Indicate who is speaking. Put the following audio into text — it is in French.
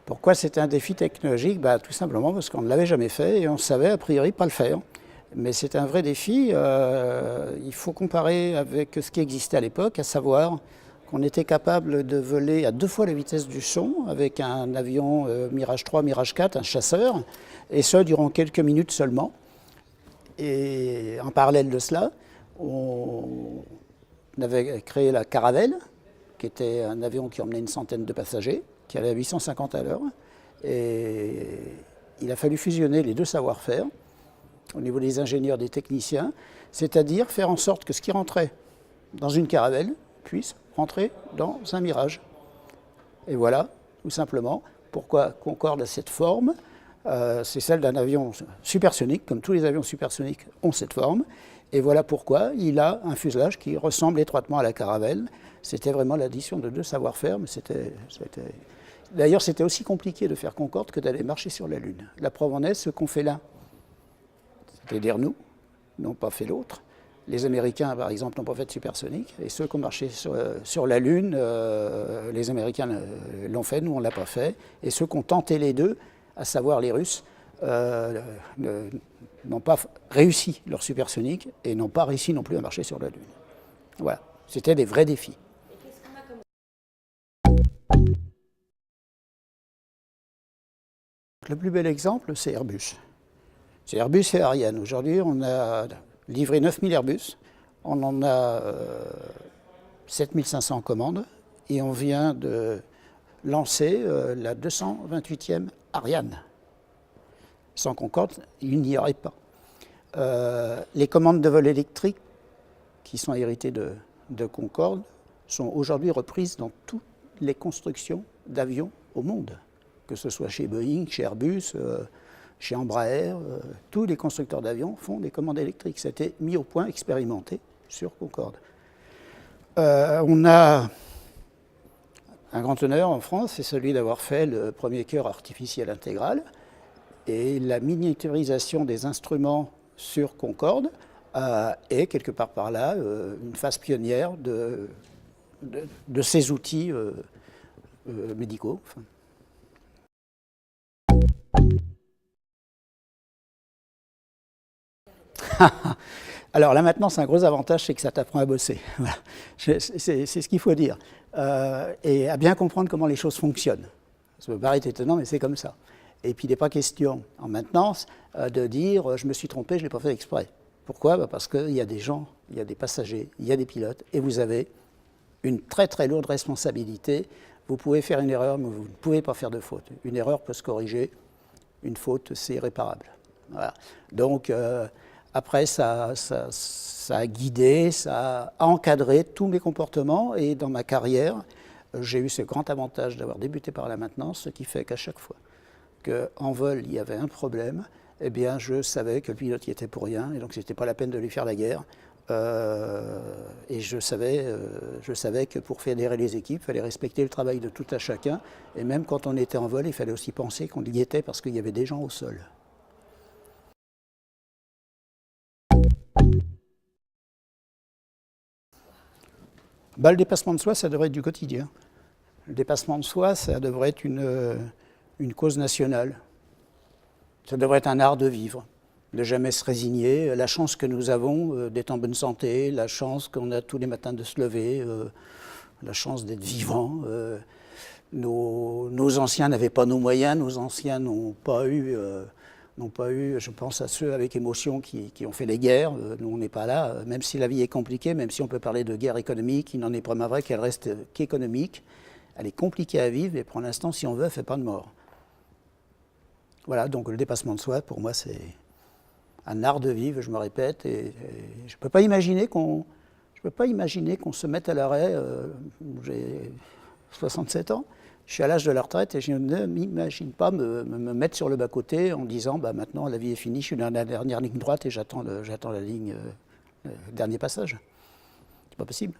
Speaker 1: Pourquoi c'était un défi technologique? Tout simplement parce qu'on ne l'avait jamais fait et on savait a priori pas le faire. Mais c'est un vrai défi. Il faut comparer avec ce qui existait à l'époque, à savoir qu'on était capable de voler à 2 fois la vitesse du son avec un avion Mirage 3, Mirage 4, un chasseur, et ce durant quelques minutes seulement. Et en parallèle de cela, on avait créé la Caravelle, qui était un avion qui emmenait une centaine de passagers, qui allait à 850 à l'heure. Et il a fallu fusionner les deux savoir-faire au niveau des ingénieurs, des techniciens, c'est-à-dire faire en sorte que ce qui rentrait dans une Caravelle puisse rentrer dans un Mirage. Et voilà, tout simplement, pourquoi Concorde a cette forme. C'est celle d'un avion supersonique, comme tous les avions supersoniques ont cette forme. Et voilà pourquoi il a un fuselage qui ressemble étroitement à la Caravelle. C'était vraiment l'addition de deux savoir-faire, mais D'ailleurs, c'était aussi compliqué de faire Concorde que d'aller marcher sur la Lune. La preuve en est, ce qu'on fait là, c'est-à-dire nous, n'ont pas fait l'autre. Les Américains, par exemple, n'ont pas fait de supersonique. Et ceux qui ont marché sur la Lune, les Américains l'ont fait, nous, on ne l'a pas fait. Et ceux qui ont tenté les deux, à savoir les Russes, n'ont pas réussi leur supersonique et n'ont pas réussi non plus à marcher sur la Lune. Voilà, c'était des vrais défis. Le plus bel exemple, c'est Airbus. C'est Airbus et Ariane. Aujourd'hui, on a livré 9000 Airbus, on en a 7500 commandes et on vient de lancer la 228e Ariane. Sans Concorde, il n'y aurait pas. Les commandes de vol électrique qui sont héritées de Concorde sont aujourd'hui reprises dans toutes les constructions d'avions au monde, que ce soit chez Boeing, chez Airbus, chez Embraer, tous les constructeurs d'avions font des commandes électriques. C'était mis au point, expérimenté sur Concorde. On a un grand honneur en France, c'est celui d'avoir fait le premier cœur artificiel intégral. Et la miniaturisation des instruments sur Concorde est, quelque part par là, une phase pionnière de ces outils médicaux. Alors là maintenant, c'est un gros avantage, c'est que ça t'apprend à bosser. Voilà. C'est ce qu'il faut dire. Et à bien comprendre comment les choses fonctionnent. Ça peut paraître étonnant, mais c'est comme ça. Et puis il n'est pas question, en maintenance, de dire « je me suis trompé, je ne l'ai pas fait exprès ». Pourquoi? Parce qu'il y a des gens, il y a des passagers, il y a des pilotes, et vous avez une très très lourde responsabilité. Vous pouvez faire une erreur, mais vous ne pouvez pas faire de faute. Une erreur peut se corriger, une faute, c'est irréparable. Voilà. Donc après, ça a guidé, ça a encadré tous mes comportements, et dans ma carrière, j'ai eu ce grand avantage d'avoir débuté par la maintenance, ce qui fait qu'à chaque fois qu'en vol, il y avait un problème, eh bien, je savais que le pilote y était pour rien, et donc ce n'était pas la peine de lui faire la guerre. Et je savais que pour fédérer les équipes, il fallait respecter le travail de tout à chacun, et même quand on était en vol, il fallait aussi penser qu'on y était parce qu'il y avait des gens au sol. Le dépassement de soi, ça devrait être du quotidien. Le dépassement de soi, ça devrait être une cause nationale. Ça devrait être un art de vivre, de jamais se résigner. La chance que nous avons d'être en bonne santé, la chance qu'on a tous les matins de se lever, la chance d'être vivant. Nos anciens n'avaient pas nos moyens, nos anciens n'ont pas eu, je pense à ceux avec émotion qui ont fait les guerres. Nous, on n'est pas là, même si la vie est compliquée, même si on peut parler de guerre économique, il n'en est pas vrai qu'elle reste qu'économique. Elle est compliquée à vivre, et pour l'instant, si on veut, elle ne fait pas de mort. Voilà, donc le dépassement de soi, pour moi, c'est un art de vivre, je me répète, et je ne peux pas imaginer qu'on se mette à l'arrêt. J'ai 67 ans, je suis à l'âge de la retraite et je ne m'imagine pas me mettre sur le bas-côté en disant maintenant la vie est finie, je suis dans la dernière ligne droite et j'attends la ligne, le dernier passage. C'est pas possible.